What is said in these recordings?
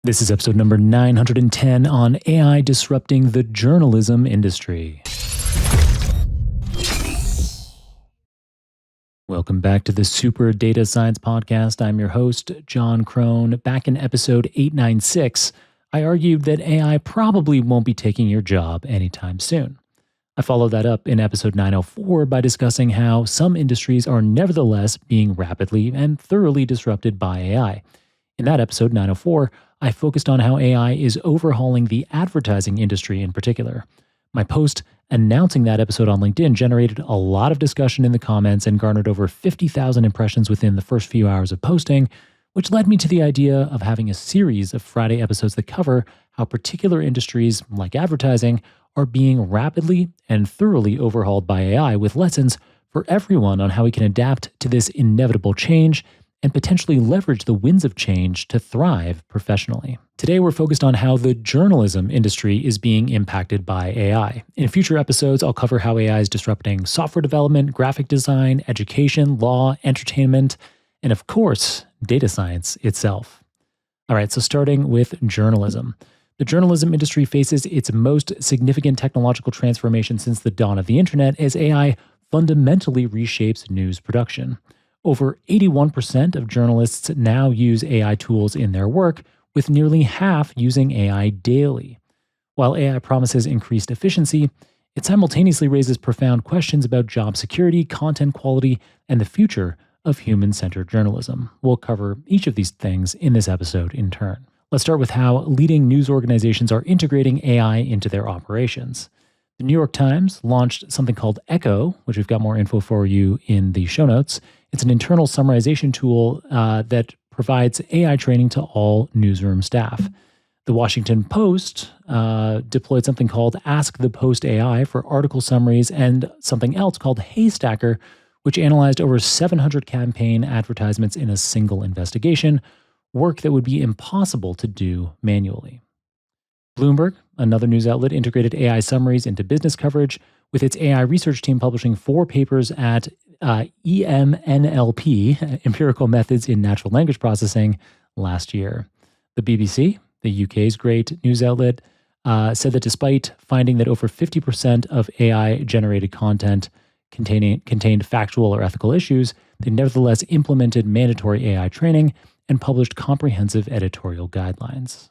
This is episode number 910 on AI disrupting the journalism industry. Welcome back to the Super Data Science Podcast. I'm your host, John Crone. Back in episode 896, I argued that AI probably won't be taking your job anytime soon. I followed that up in episode 904 by discussing how some industries are nevertheless being rapidly and thoroughly disrupted by AI. In that episode, 904, I focused on how AI is overhauling the advertising industry in particular. My post announcing that episode on LinkedIn generated a lot of discussion in the comments and garnered over 50,000 impressions within the first few hours of posting, which led me to the idea of having a series of Friday episodes that cover how particular industries, like advertising, are being rapidly and thoroughly overhauled by AI, with lessons for everyone on how we can adapt to this inevitable change and potentially leverage the winds of change to thrive professionally. Today, we're focused on how the journalism industry is being impacted by AI. In future episodes, I'll cover how AI is disrupting software development, graphic design, education, law, entertainment, and of course, data science itself. All right, so starting with journalism. The journalism industry faces its most significant technological transformation since the dawn of the internet as AI fundamentally reshapes news production. Over 81% of journalists now use AI tools in their work, with nearly half using AI daily. While AI promises increased efficiency, it simultaneously raises profound questions about job security, content quality, and the future of human-centered journalism. We'll cover each of these things in this episode in turn. Let's start with how leading news organizations are integrating AI into their operations. The New York Times launched something called Echo, which we've got more info for you in the show notes. It's an internal summarization tool that provides AI training to all newsroom staff. The Washington Post deployed something called Ask the Post AI for article summaries, and something else called Haystacker, which analyzed over 700 campaign advertisements in a single investigation, work that would be impossible to do manually. Bloomberg, another news outlet, integrated AI summaries into business coverage, with its AI research team publishing 4 papers at EMNLP, Empirical Methods in Natural Language Processing, last year. The BBC, the UK's great news outlet, said that despite finding that over 50% of AI-generated content contained factual or ethical issues, they nevertheless implemented mandatory AI training and published comprehensive editorial guidelines.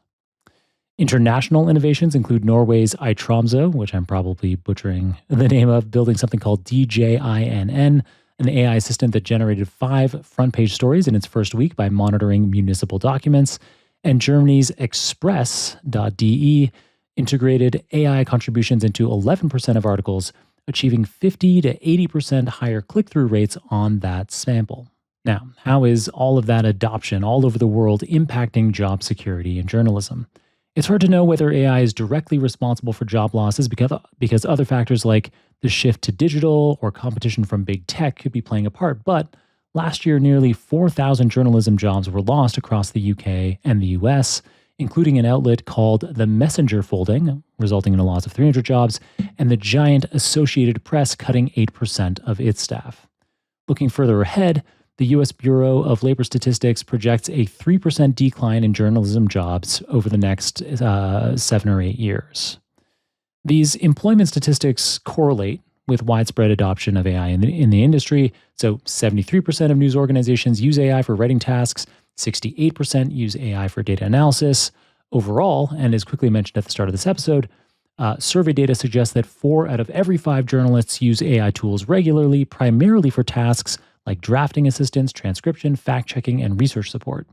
International innovations include Norway's iTromso, which I'm probably butchering the name of, building something called DJINN, an AI assistant that generated 5 front-page stories in its first week by monitoring municipal documents, and Germany's Express.de integrated AI contributions into 11% of articles, achieving 50 to 80% higher click-through rates on that sample. Now, how is all of that adoption all over the world impacting job security in journalism? It's hard to know whether AI is directly responsible for job losses because other factors like the shift to digital or competition from big tech could be playing a part, but last year nearly 4,000 journalism jobs were lost across the UK and the US, including an outlet called The Messenger folding, resulting in a loss of 300 jobs, and the giant Associated Press cutting 8% of its staff. Looking further ahead, the U.S. Bureau of Labor Statistics projects a 3% decline in journalism jobs over the next 7 or 8 years. These employment statistics correlate with widespread adoption of AI in the industry. So 73% of news organizations use AI for writing tasks, 68% use AI for data analysis. Overall, and as quickly mentioned at the start of this episode, survey data suggests that 4 out of every 5 journalists use AI tools regularly, primarily for tasks like drafting assistance, transcription, fact-checking, and research support.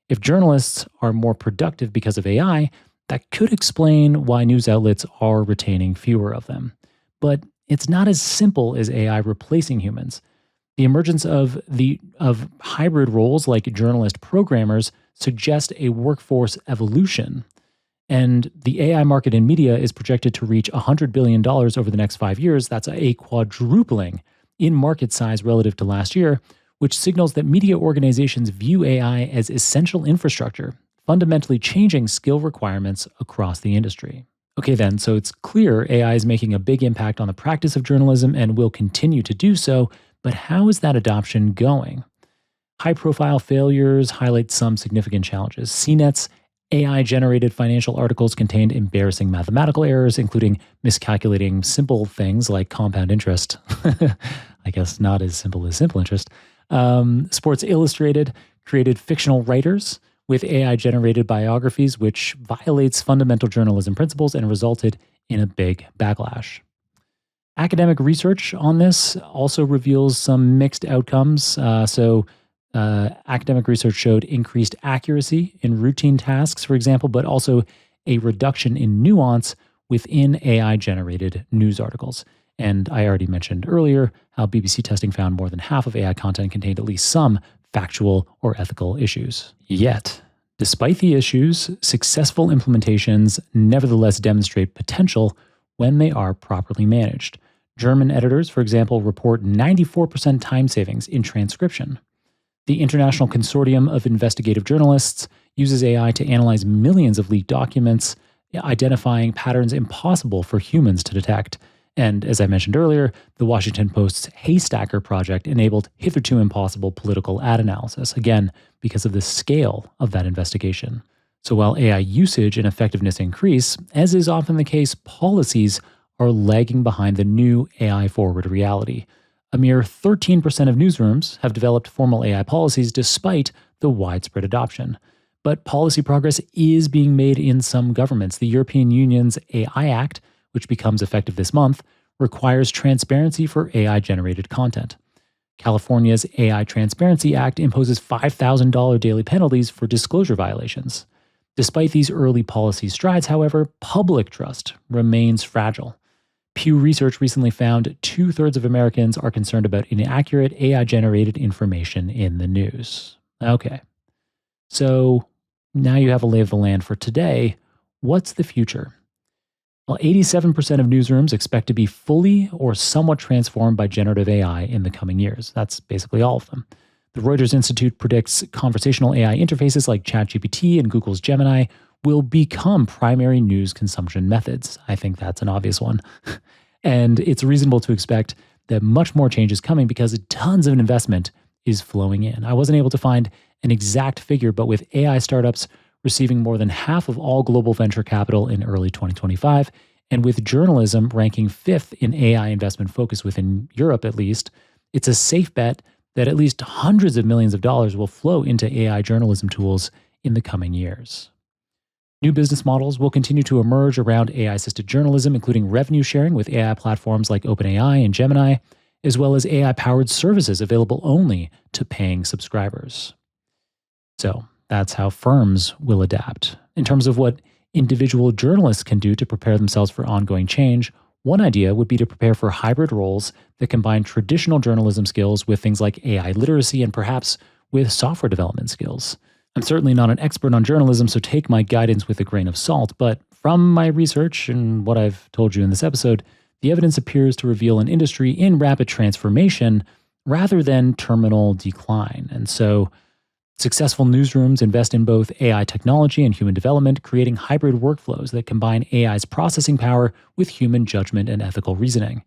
If journalists are more productive because of AI, that could explain why news outlets are retaining fewer of them. But it's not as simple as AI replacing humans. The emergence of hybrid roles like journalist programmers suggest a workforce evolution. And the AI market in media is projected to reach $100 billion over the next 5 years. That's a quadrupling in market size relative to last year, which signals that media organizations view AI as essential infrastructure, fundamentally changing skill requirements across the industry. Okay then, so it's clear AI is making a big impact on the practice of journalism and will continue to do so, but how is that adoption going? High-profile failures highlight some significant challenges. CNET's AI-generated financial articles contained embarrassing mathematical errors, including miscalculating simple things like compound interest. I guess not as simple as simple interest. Sports Illustrated created fictional writers with AI-generated biographies, which violates fundamental journalism principles and resulted in a big backlash. Academic research on this also reveals some mixed outcomes. Academic research showed increased accuracy in routine tasks, for example, but also a reduction in nuance within AI-generated news articles. And I already mentioned earlier how BBC testing found more than half of AI content contained at least some factual or ethical issues. Yet, despite the issues, successful implementations nevertheless demonstrate potential when they are properly managed. German editors, for example, report 94% time savings in transcription. The International Consortium of Investigative Journalists uses AI to analyze millions of leaked documents, identifying patterns impossible for humans to detect. And as I mentioned earlier, the Washington Post's Haystacker project enabled hitherto impossible political ad analysis, again, because of the scale of that investigation. So while AI usage and effectiveness increase, as is often the case, policies are lagging behind the new AI-forward reality. A mere 13% of newsrooms have developed formal AI policies despite the widespread adoption. But policy progress is being made in some governments. The European Union's AI Act, which becomes effective this month, requires transparency for AI-generated content. California's AI Transparency Act imposes $5,000 daily penalties for disclosure violations. Despite these early policy strides, however, public trust remains fragile. Pew Research recently found 2/3 of Americans are concerned about inaccurate AI-generated information in the news. Okay, so now you have a lay of the land for today. What's the future? Well, 87% of newsrooms expect to be fully or somewhat transformed by generative AI in the coming years. That's basically all of them. The Reuters Institute predicts conversational AI interfaces like ChatGPT and Google's Gemini will become primary news consumption methods. I think that's an obvious one. And it's reasonable to expect that much more change is coming because tons of investment is flowing in. I wasn't able to find an exact figure, but with AI startups receiving more than half of all global venture capital in early 2025, and with journalism ranking 5th in AI investment focus within Europe at least, it's a safe bet that at least hundreds of millions of dollars will flow into AI journalism tools in the coming years. New business models will continue to emerge around AI-assisted journalism, including revenue sharing with AI platforms like OpenAI and Gemini, as well as AI-powered services available only to paying subscribers. So that's how firms will adapt. In terms of what individual journalists can do to prepare themselves for ongoing change, one idea would be to prepare for hybrid roles that combine traditional journalism skills with things like AI literacy and perhaps with software development skills. I'm certainly not an expert on journalism, so take my guidance with a grain of salt, but from my research and what I've told you in this episode, the evidence appears to reveal an industry in rapid transformation rather than terminal decline. And so successful newsrooms invest in both AI technology and human development, creating hybrid workflows that combine AI's processing power with human judgment and ethical reasoning.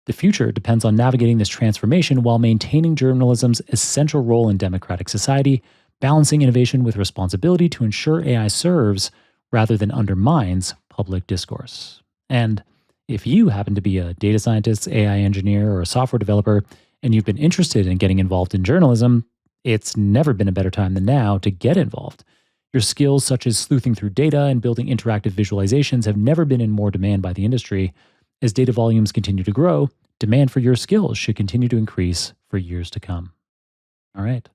The future depends on navigating this transformation while maintaining journalism's essential role in democratic society, balancing innovation with responsibility to ensure AI serves rather than undermines public discourse. And if you happen to be a data scientist, AI engineer, or a software developer, and you've been interested in getting involved in journalism, it's never been a better time than now to get involved. Your skills such as sleuthing through data and building interactive visualizations have never been in more demand by the industry. As data volumes continue to grow, demand for your skills should continue to increase for years to come. All right.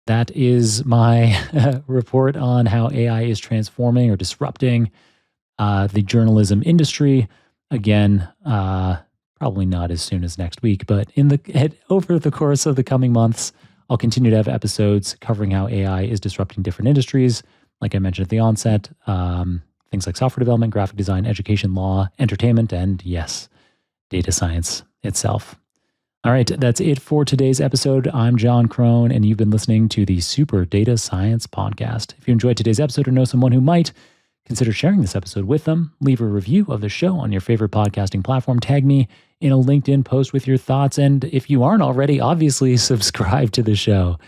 That is my report on how AI is transforming or disrupting the journalism industry. Again, probably not as soon as next week, but over the course of the coming months, I'll continue to have episodes covering how AI is disrupting different industries. Like I mentioned at the onset, things like software development, graphic design, education, law, entertainment, and yes, data science itself. All right, that's it for today's episode. I'm John Crone, and you've been listening to the Super Data Science Podcast. If you enjoyed today's episode or know someone who might, consider sharing this episode with them. Leave a review of the show on your favorite podcasting platform. Tag me in a LinkedIn post with your thoughts. And if you aren't already, obviously subscribe to the show.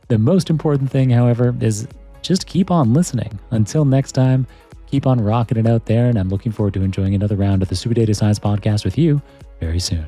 The most important thing, however, is just keep on listening. Until next time, keep on rocking it out there, and I'm looking forward to enjoying another round of the Super Data Science Podcast with you very soon.